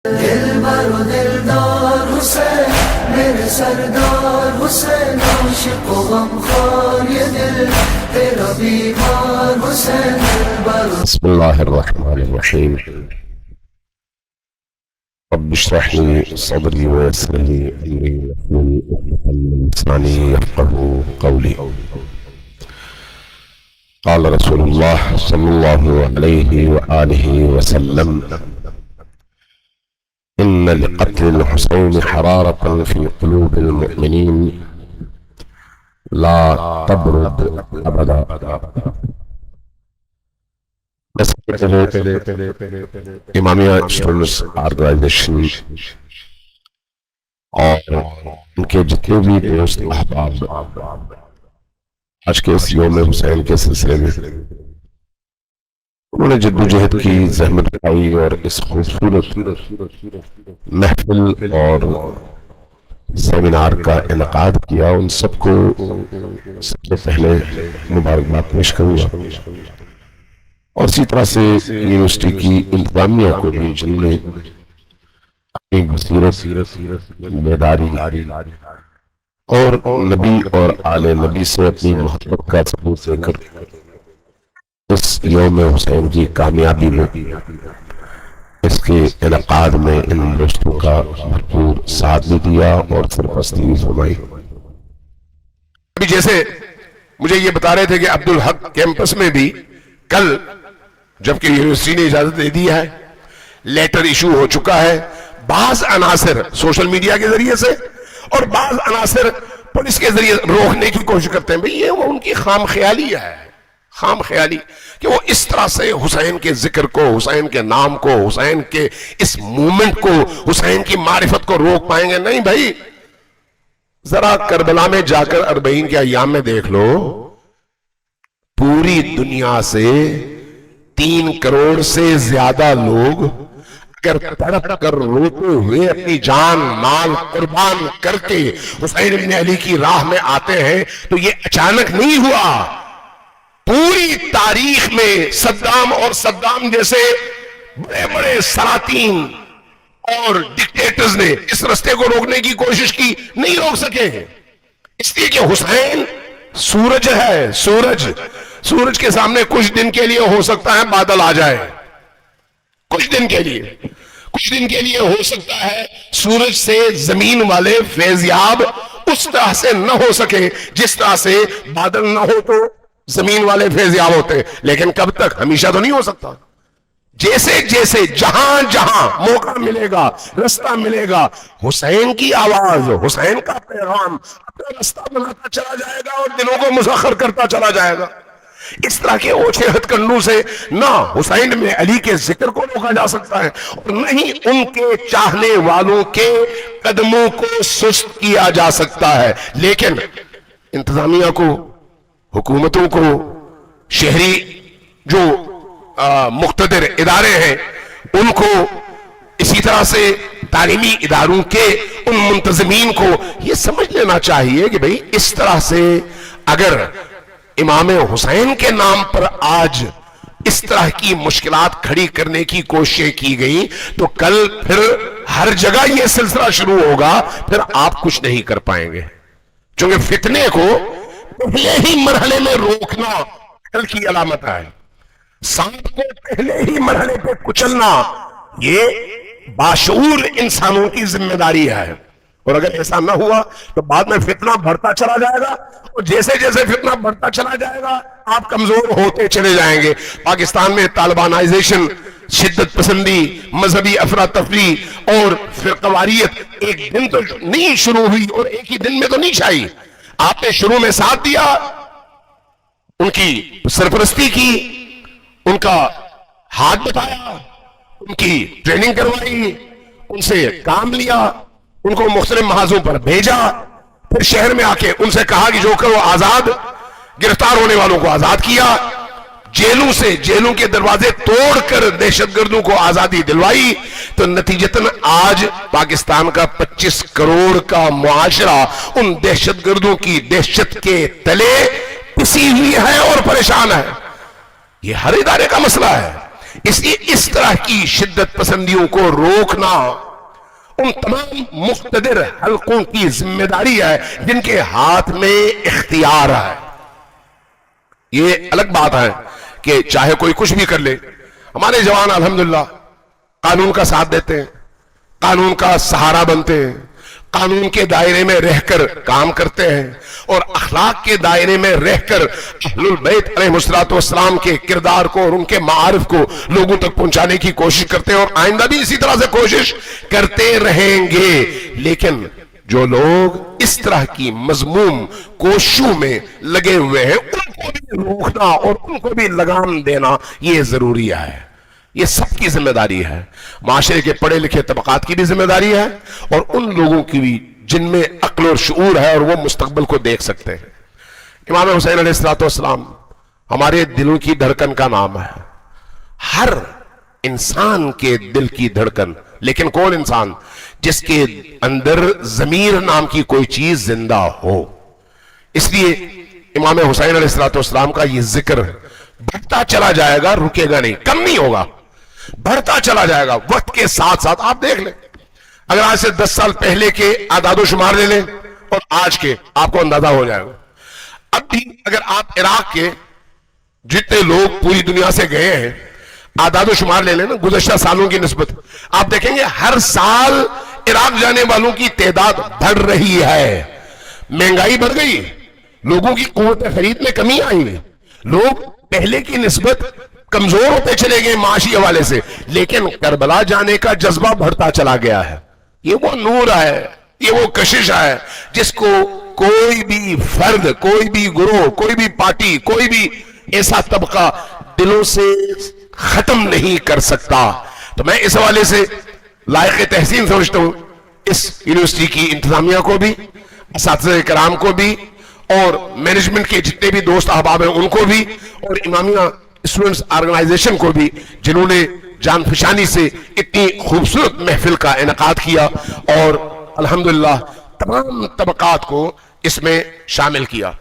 دلبر و دلدار حسین، میرے سردار حسین، عاشق و غمخوار یہ دل تیرا بیمار حسین، دلبر. بسم اللہ الرحمن الرحیم. رب اشرح لي صدري ويسر لي امري واحلل عقدة من لساني يفقهوا قولي. قال رسول الله صلى الله عليه وآله وسلم: إن لقتل الحسين حرارة في قلوب المؤمنين لا تبرد أبدا. امامیہ اسٹوڈنٹس آرگنائزیشن اور ان کے جتنے بھی دوست احباب آج کے اس یوم حسین کے سلسلے میں انہوں نے جدوجہد کی، زحمت اٹھائی اور اس خوبصورت محفل اور سیمینار کا انعقاد کیا، ان سب کو سب سے پہلے مبارکباد پیش کروں گا، اور اسی طرح سے یونیورسٹی کی انتظامیہ کو بھی جنہوں نے اپنی بصیرت، بیداری اور نبی اور آل نبی سے اپنی محبت کا ثبوت دے کر اس یوم حسین کی کامیابی میں، اس کے انعقاد میں ان دوستوں کا بھرپور ساتھ بھی دیا اور سرپرستی بھی فرمائی. ابھی جیسے مجھے یہ بتا رہے تھے کہ عبدالحق کیمپس میں بھی کل، جبکہ یونیورسٹی نے اجازت دے دی ہے، لیٹر ایشو ہو چکا ہے، بعض عناصر سوشل میڈیا کے ذریعے سے اور بعض عناصر پولیس کے ذریعے روکنے کی کوشش کرتے ہیں. بھئی یہ وہ ان کی خام خیالی ہے، خام خیالی کہ وہ اس طرح سے حسین کے ذکر کو، حسین کے نام کو، حسین کے اس مومنٹ کو، حسین کی معرفت کو روک پائیں گے. نہیں بھائی، ذرا کربلا میں جا کر 40 کے ایام میں دیکھ لو، پوری دنیا سے 3 کروڑ سے زیادہ لوگ اگر تڑپ کر روتے ہوئے اپنی جان مال قربان کر کے حسین بن علی کی راہ میں آتے ہیں تو یہ اچانک نہیں ہوا. پوری تاریخ میں صدام اور صدام جیسے بڑے بڑے سلاطین اور ڈکٹیٹرز نے اس رستے کو روکنے کی کوشش کی، نہیں روک سکے، اس لیے کہ حسین سورج ہے. سورج کے سامنے کچھ دن کے لیے ہو سکتا ہے بادل آ جائے، کچھ دن کے لیے ہو سکتا ہے سورج سے زمین والے فیضیاب اس طرح سے نہ ہو سکے جس طرح سے بادل نہ ہو تو زمین والے فیضیاب ہوتے، لیکن کب تک؟ ہمیشہ تو نہیں ہو سکتا. جیسے جیسے جہاں جہاں موقع ملے گا، رستہ ملے گا، حسین کی آواز، حسین کا پیغام اپنا رستہ بناتا چلا جائے گا اور دلوں کو مسخر کرتا چلا جائے گا. اس طرح کے اوچھے ہتھ کنڈوں سے نہ حسین بن علی کے ذکر کو روکا جا سکتا ہے اور نہ ہی ان کے چاہنے والوں کے قدموں کو سست کیا جا سکتا ہے. لیکن انتظامیہ کو، حکومتوں کو، شہری جو مقتدر ادارے ہیں ان کو، اسی طرح سے تعلیمی اداروں کے ان منتظمین کو یہ سمجھ لینا چاہیے کہ بھئی اس طرح سے اگر امام حسین کے نام پر آج اس طرح کی مشکلات کھڑی کرنے کی کوششیں کی گئی تو کل پھر ہر جگہ یہ سلسلہ شروع ہوگا، پھر آپ کچھ نہیں کر پائیں گے. چونکہ فتنے کو پہلے ہی مرحلے میں روکنا کل کی علامت ہے. سانپ کو پہلے ہی مرحلے پہ کچلنا یہ باشعور انسانوں کی ذمہ داری ہے، اور اگر ایسا نہ ہوا تو بعد میں فتنہ بڑھتا چلا جائے گا، اور جیسے جیسے فتنہ بڑھتا چلا جائے گا آپ کمزور ہوتے چلے جائیں گے. پاکستان میں طالبانائزیشن، شدت پسندی، مذہبی افراتفری اور فرقواریت ایک دن تو نہیں شروع ہوئی اور ایک ہی دن میں تو نہیں چھائی. آپ نے شروع میں ساتھ دیا، ان کی سرپرستی کی، ان کا ہاتھ بتایا، ان کی ٹریننگ کروائی، ان سے کام لیا، ان کو مختلف محاذوں پر بھیجا، پھر شہر میں آ کے ان سے کہا کہ جو کرو آزاد، گرفتار ہونے والوں کو آزاد کیا، جیلوں کے دروازے توڑ کر دہشت گردوں کو آزادی دلوائی. تو نتیجتاً آج پاکستان کا 25 کروڑ کا معاشرہ ان دہشت گردوں کی دہشت کے تلے پسی ہوئی ہے اور پریشان ہے. یہ ہر ادارے کا مسئلہ ہے. اس طرح کی شدت پسندیوں کو روکنا ان تمام مقتدر حلقوں کی ذمہ داری ہے جن کے ہاتھ میں اختیار ہے. یہ الگ بات ہے کہ چاہے کوئی کچھ بھی کر لے. ہمارے جوان الحمدللہ قانون کا ساتھ دیتے ہیں، قانون کا سہارا بنتے ہیں، قانون کے دائرے میں رہ کر کام کرتے ہیں اور اخلاق کے دائرے میں رہ کر اہل البیت علیہ السلام کے کردار کو اور ان کے معارف کو لوگوں تک پہنچانے کی کوشش کرتے ہیں اور آئندہ بھی اسی طرح سے کوشش کرتے رہیں گے. لیکن جو لوگ اس طرح کی مذموم کوششوں میں لگے ہوئے ہیں ان کو بھی روکنا اور ان کو بھی لگام دینا یہ ضروری ہے. یہ سب کی ذمہ داری ہے، معاشرے کے پڑھے لکھے طبقات کی بھی ذمہ داری ہے اور ان لوگوں کی بھی جن میں عقل اور شعور ہے اور وہ مستقبل کو دیکھ سکتے ہیں. امام حسین علیہ السلام ہمارے دلوں کی دھڑکن کا نام ہے، ہر انسان کے دل کی دھڑکن. لیکن کون انسان؟ جس کے اندر ضمیر نام کی کوئی چیز زندہ ہو. اس لیے امام حسین علیہ السلام کا یہ ذکر بڑھتا چلا جائے گا، رکے گا نہیں، کم نہیں ہوگا، بڑھتا چلا جائے گا وقت کے ساتھ ساتھ. آپ دیکھ لیں، اگر آج سے 10 سال پہلے کے اعداد و شمار لے لیں اور آج کے، آپ کو اندازہ ہو جائے گا. اب بھی اگر آپ عراق کے جتنے لوگ پوری دنیا سے گئے ہیں اعداد و شمار لے لیں نا گزشتہ سالوں کی نسبت، آپ دیکھیں گے ہر سال عراق جانے والوں کی تعداد بڑھ رہی ہے. مہنگائی بڑھ گئی، لوگوں کی قوت خرید میں کمی آئی ہے، لوگ پہلے کی نسبت کمزور ہوتے چلے گئے معاشی حوالے سے، لیکن کربلا جانے کا جذبہ بڑھتا چلا گیا ہے. یہ وہ نور ہے، یہ وہ کشش ہے جس کو کوئی بھی فرد، کوئی بھی گروہ، کوئی بھی پارٹی، کوئی بھی ایسا طبقہ دلوں سے ختم نہیں کر سکتا. تو میں اس حوالے سے لائق تحسین سمجھتا ہوں اس یونیورسٹی کی انتظامیہ کو بھی، اساتذہ کرام کو بھی، اور مینجمنٹ کے جتنے بھی دوست احباب ہیں ان کو بھی، اور امامیہ اسٹوڈنٹس آرگنائزیشن کو بھی جنہوں نے جان فشانی سے اتنی خوبصورت محفل کا انعقاد کیا اور الحمدللہ تمام طبقات کو اس میں شامل کیا.